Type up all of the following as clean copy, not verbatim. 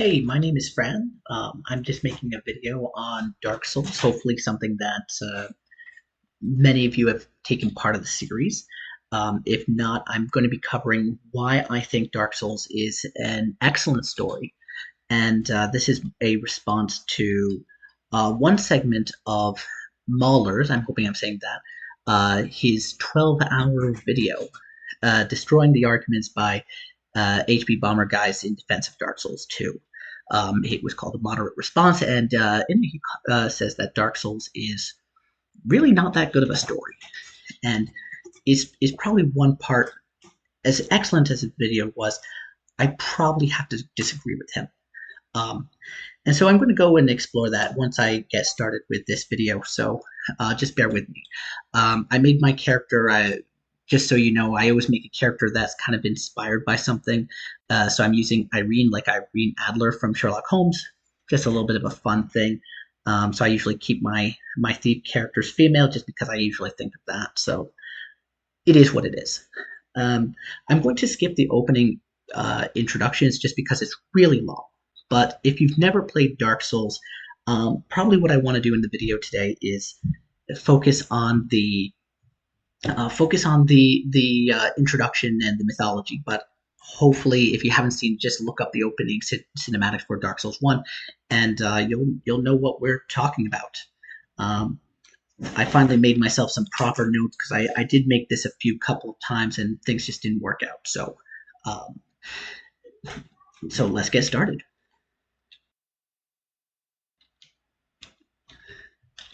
Hey, my name is Fran. I'm just making a video on Dark Souls, hopefully something that many of you have taken part of the series. If not, I'm going to be covering why I think Dark Souls is an excellent story. And this is a response to one segment of Mahler's, I'm hoping I'm saying that, his 12-hour video, destroying the arguments by HB Bomber guys in defense of Dark Souls 2. It was called a moderate response, and he says that Dark Souls is really not that good of a story, and is probably one part, as excellent as his video was, I probably have to disagree with him. Um, and so I'm going to go and explore that once I get started with this video, so just bear with me. I made my character, just so you know, I always make a character that's kind of inspired by something. So I'm using Irene, like Irene Adler from Sherlock Holmes, just a little bit of a fun thing. So I usually keep my thief characters female just because I usually think of that. So it is what it is. I'm going to skip the opening introductions just because it's really long. But if you've never played Dark Souls, probably what I want to do in the video today is focus on the introduction and the mythology. But hopefully, if you haven't seen, just look up the opening cinematics for Dark Souls 1, and you'll know what we're talking about. Um, I finally made myself some proper notes because I did make this a couple of times and things just didn't work out. Um, so let's get started.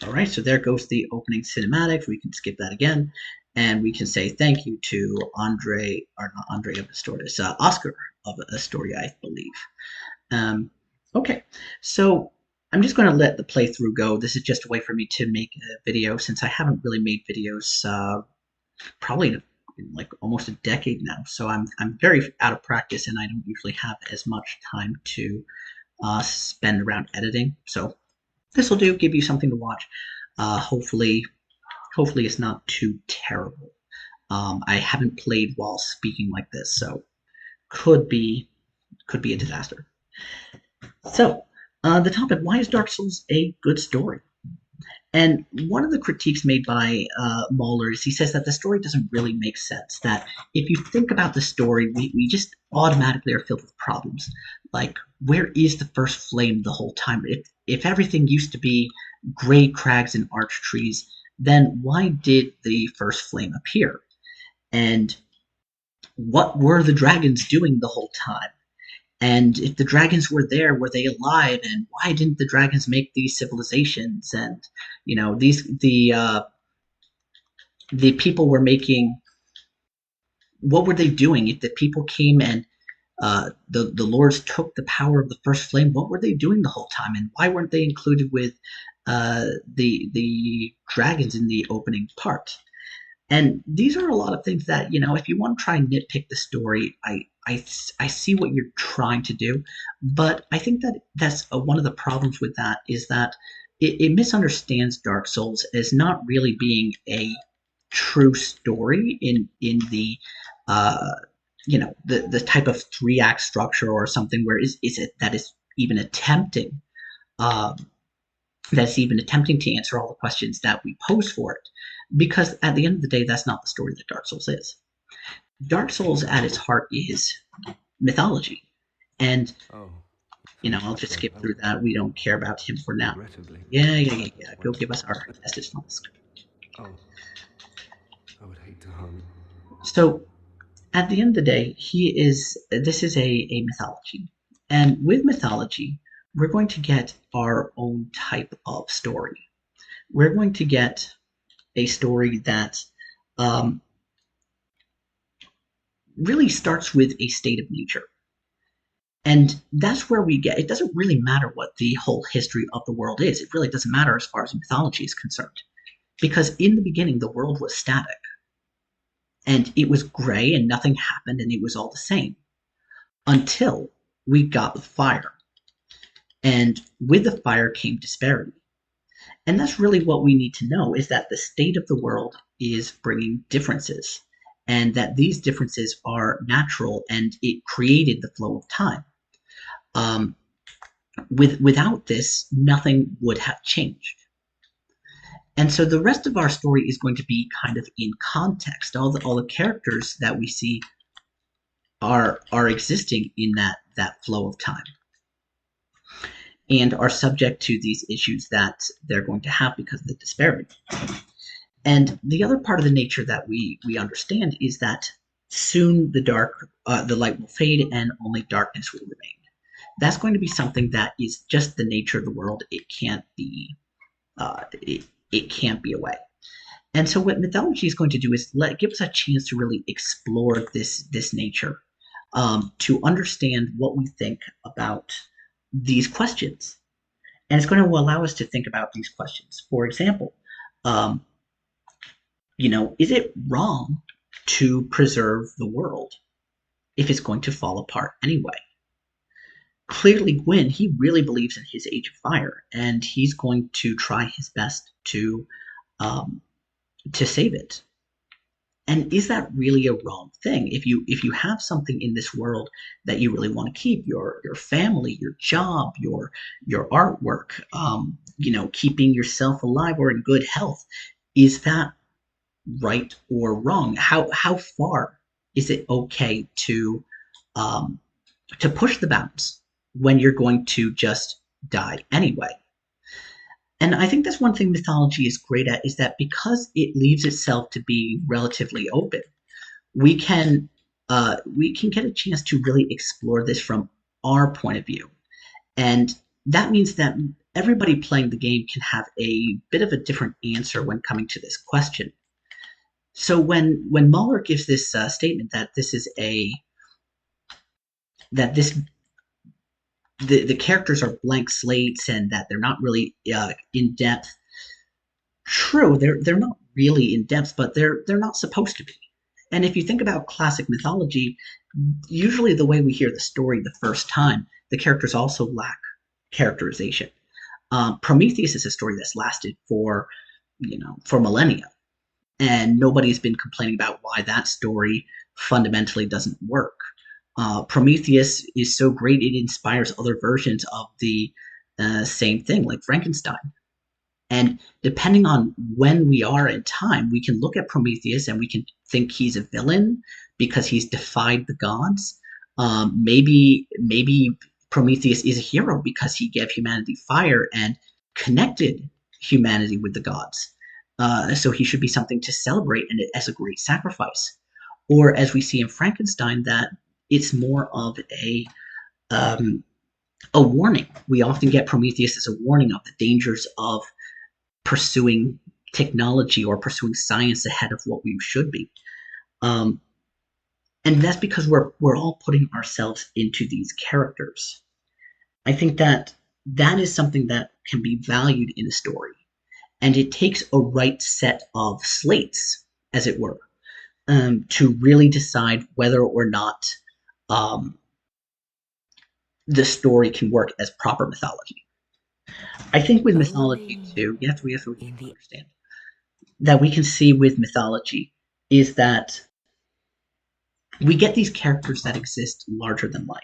All right, so there goes the opening cinematics. We can skip that again, and we can say thank you to Andre, or not Andre of Astorius, Oscar of Astoria, I believe. Okay, so I'm just going to let the playthrough go. This is just a way for me to make a video since I haven't really made videos probably in like almost a decade now. So I'm very out of practice, and I don't usually have as much time to spend around editing. So this will do, give you something to watch. Hopefully it's not too terrible. I haven't played while speaking like this, so could be a disaster. So, the topic: why is Dark Souls a good story? And one of the critiques made by Mahler is he says that the story doesn't really make sense. That if you think about the story, we just automatically are filled with problems. Like, where is the first flame the whole time? If everything used to be gray crags and arch trees, then why did the first flame appear? And what were the dragons doing the whole time? And if the dragons were there, were they alive? And why didn't the dragons make these civilizations? And the people were making. What were they doing? If the people came and the lords took the power of the first flame, what were they doing the whole time? And why weren't they included with the dragons in the opening part? And these are a lot of things that, if you want to try and nitpick the story, I see what you're trying to do, but I think that's one of the problems with that is that it misunderstands Dark Souls as not really being a true story in the uh, the type of three-act structure or something where is it that is even attempting um, to answer all the questions that we pose for it. Because at the end of the day, that's not the story that Dark Souls is. Dark Souls at its heart is mythology. And, Oh, I'll just fantastic. skip through that. We don't care about him for now. Regrettably, Yeah. I Go won't. give us our Estus Flask. Oh, I would hate to harm you. So, at the end of the day, this is a mythology. And with mythology, we're going to get our own type of story. We're going to get a story that um, really starts with a state of nature. And that's where we get it doesn't really matter what the whole history of the world is. It really doesn't matter as far as mythology is concerned. Because in the beginning, the world was static and it was gray and nothing happened and it was all the same until we got the fire. And with the fire came disparity. And that's really what we need to know is that the state of the world is bringing differences and that these differences are natural and it created the flow of time. Um, Without this, nothing would have changed. And so the rest of our story is going to be kind of in context. All the characters that we see are existing in that flow of time and are subject to these issues that they're going to have because of the disparity. And the other part of the nature that we understand is that soon the light will fade, and only darkness will remain. That's going to be something that is just the nature of the world. It can't be away. And so, what mythology is going to do is give us a chance to really explore this nature, to understand what we think about these questions, and it's going to allow us to think about these questions. For example, um, is it wrong to preserve the world if it's going to fall apart anyway? Clearly, Gwyn, he really believes in his Age of Fire, and he's going to try his best um, to save it. And is that really a wrong thing? If you have something in this world that you really want to keep, your family, your job, your artwork, keeping yourself alive or in good health, is that right or wrong? How far is it okay um, to push the bounds when you're going to just die anyway? And I think that's one thing mythology is great at, is that because it leaves itself to be relatively open, we can we can get a chance to really explore this from our point of view. And that means that everybody playing the game can have a bit of a different answer when coming to this question. So when Mahler gives this statement that this is a that this the characters are blank slates and that they're not really in depth. True, they're not really in depth, but they're not supposed to be. And if you think about classic mythology, usually the way we hear the story the first time, the characters also lack characterization. Prometheus is a story that's lasted for millennia, and nobody's been complaining about why that story fundamentally doesn't work. Prometheus is so great it inspires other versions of the same thing, like Frankenstein. And depending on when we are in time, we can look at Prometheus and we can think he's a villain because he's defied the gods. Maybe Prometheus is a hero because he gave humanity fire and connected humanity with the gods. So he should be something to celebrate and as a great sacrifice. Or as we see in Frankenstein, that it's more of um, a warning. We often get Prometheus as a warning of the dangers of pursuing technology or pursuing science ahead of what we should be. Um, and that's because we're all putting ourselves into these characters. I think that that is something that can be valued in a story, and it takes a right set of slates, as it were, to really decide whether or not um, the story can work as proper mythology. I think with mythology Only too, yes, we in the understand that we can see with mythology is that we get these characters that exist larger than life.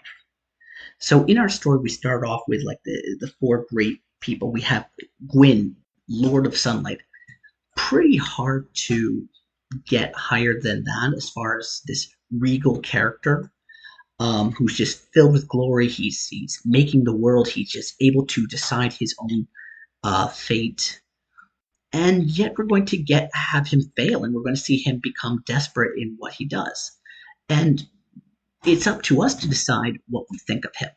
So in our story, we start off with like the four great people. We have Gwyn, Lord of Sunlight. Pretty hard to get higher than that as far as this regal character, who's just filled with glory. He's making the world. He's just able to decide his own fate. And yet we're going to get have him fail, and we're going to see him become desperate in what he does. And it's up to us to decide what we think of him.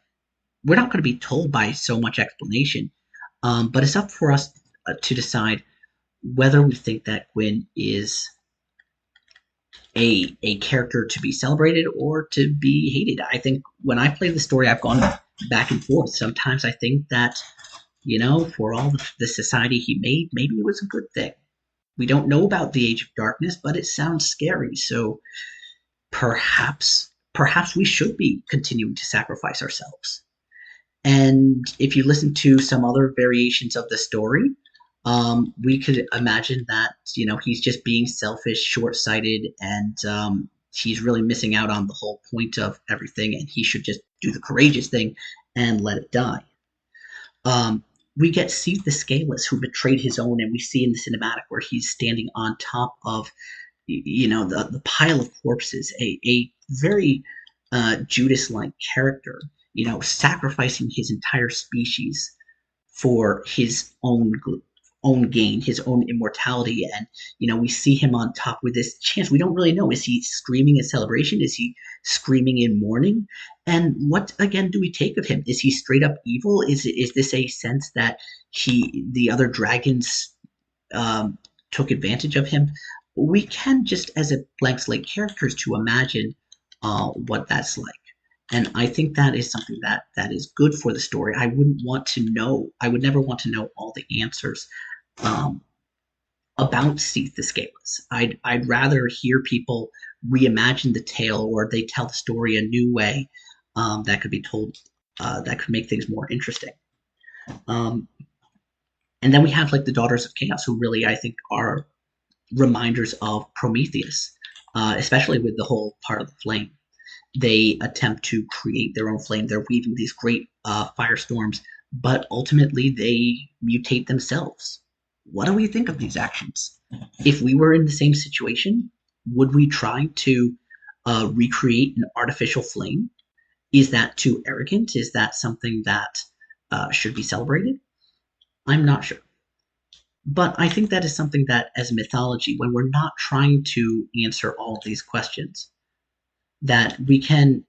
We're not going to be told by so much explanation, but it's up for us to decide whether we think that Gwyn is a character to be celebrated or to be hated. I think when I play the story, I've gone back and forth. Sometimes I think that, for all the society he made, maybe it was a good thing. We don't know about the Age of Darkness, but it sounds scary. So perhaps we should be continuing to sacrifice ourselves. And if you listen to some other variations of the story, we could imagine that he's just being selfish, short-sighted, and he's really missing out on the whole point of everything, and he should just do the courageous thing and let it die. Um, we get Seath the Scaleless, who betrayed his own, and we see in the cinematic where he's standing on top of the pile of corpses, a very Judas-like character, sacrificing his entire species for his own gain, his own immortality. And we see him on top with this chance. We don't really know. Is he screaming in celebration? Is he screaming in mourning? And what again do we take of him? Is he straight up evil? Is this a sense that the other dragons um, took advantage of him? We can just as a blank slate characters to imagine what that's like. And I think that is something that is good for the story. I wouldn't want to know. I would never want to know all the answers um, about Seath the Scaleless. I'd rather hear people reimagine the tale, or they tell the story a new way that could be told, that could make things more interesting. Um, and then we have like the Daughters of Chaos, who really I think are reminders of Prometheus, especially with the whole part of the flame. They attempt to create their own flame. They're weaving these great firestorms, but ultimately they mutate themselves. What do we think of these actions? If we were in the same situation, would we try to recreate an artificial flame? Is that too arrogant? Is that something that should be celebrated? I'm not sure. But I think that is something that, as mythology, when we're not trying to answer all of these questions, that we can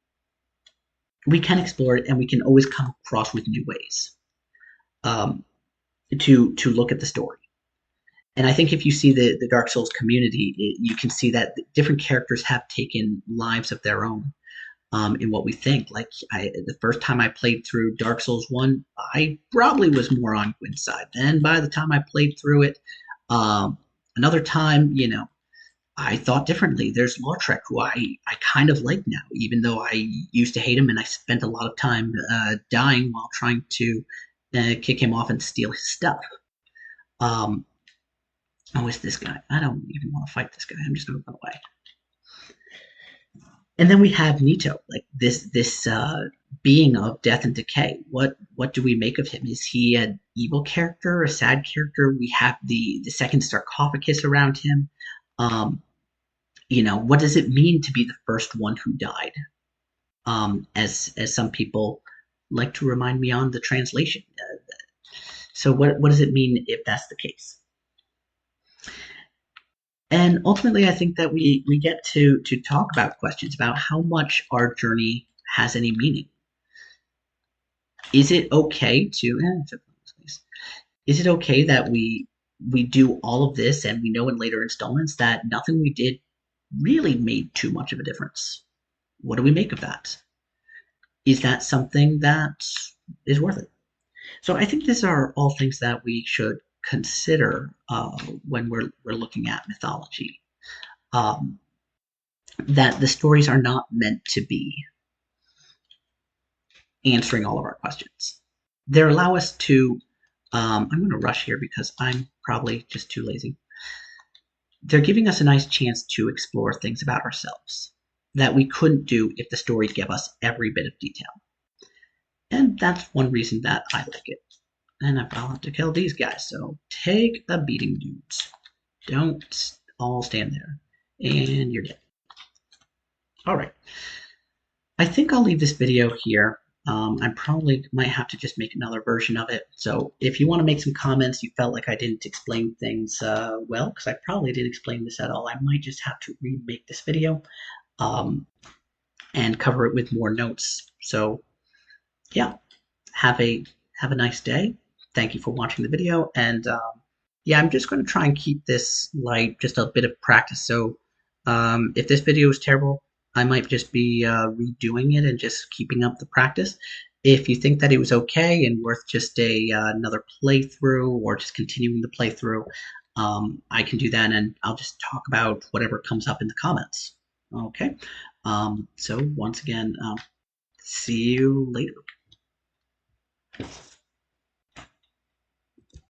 explore it, and we can always come across with new ways um, to look at the story. And I think if you see the Dark Souls community, you can see that different characters have taken lives of their own in what we think. Like the first time I played through Dark Souls 1, I probably was more on Gwyn's side. Then by the time I played through it, um, another time, I thought differently. There's Lautrec, who I kind of like now, even though I used to hate him, and I spent a lot of time dying while trying to kick him off and steal his stuff. Um, oh, it's this guy. I don't even want to fight this guy. I'm just going to run away. And then we have Nito, like this being of death and decay. What do we make of him? Is he an evil character, a sad character? We have the second sarcophagus around him. Um, what does it mean to be the first one who died? As some people like to remind me on the translation. So what does it mean if that's the case? And ultimately, I think that we get to talk about questions about how much our journey has any meaning. Is it okay to is it okay that we do all of this, and we know in later installments that nothing we did really made too much of a difference? What do we make of that? Is that something that is worth it? So I think these are all things that we should consider when we're looking at mythology. Um, that the stories are not meant to be answering all of our questions. They allow us to. I'm going to rush here because I'm probably just too lazy. They're giving us a nice chance to explore things about ourselves that we couldn't do if the story gave us every bit of detail. And that's one reason that I like it. And I'll have to kill these guys, so take a beating, dudes. Don't all stand there. And you're dead. Alright. I think I'll leave this video here. I probably might have to just make another version of it. So if you want to make some comments, you felt like I didn't explain things well, because I probably didn't explain this at all, I might just have to remake this video um, and cover it with more notes. So yeah, have a have a nice day. Thank you for watching the video, and yeah, I'm just going to try and keep this light, just a bit of practice. So if this video is terrible, I might just be redoing it and just keeping up the practice. If you think that it was okay and worth just another playthrough, or just continuing the playthrough, I can do that, and I'll just talk about whatever comes up in the comments. Okay. So once again, see you later.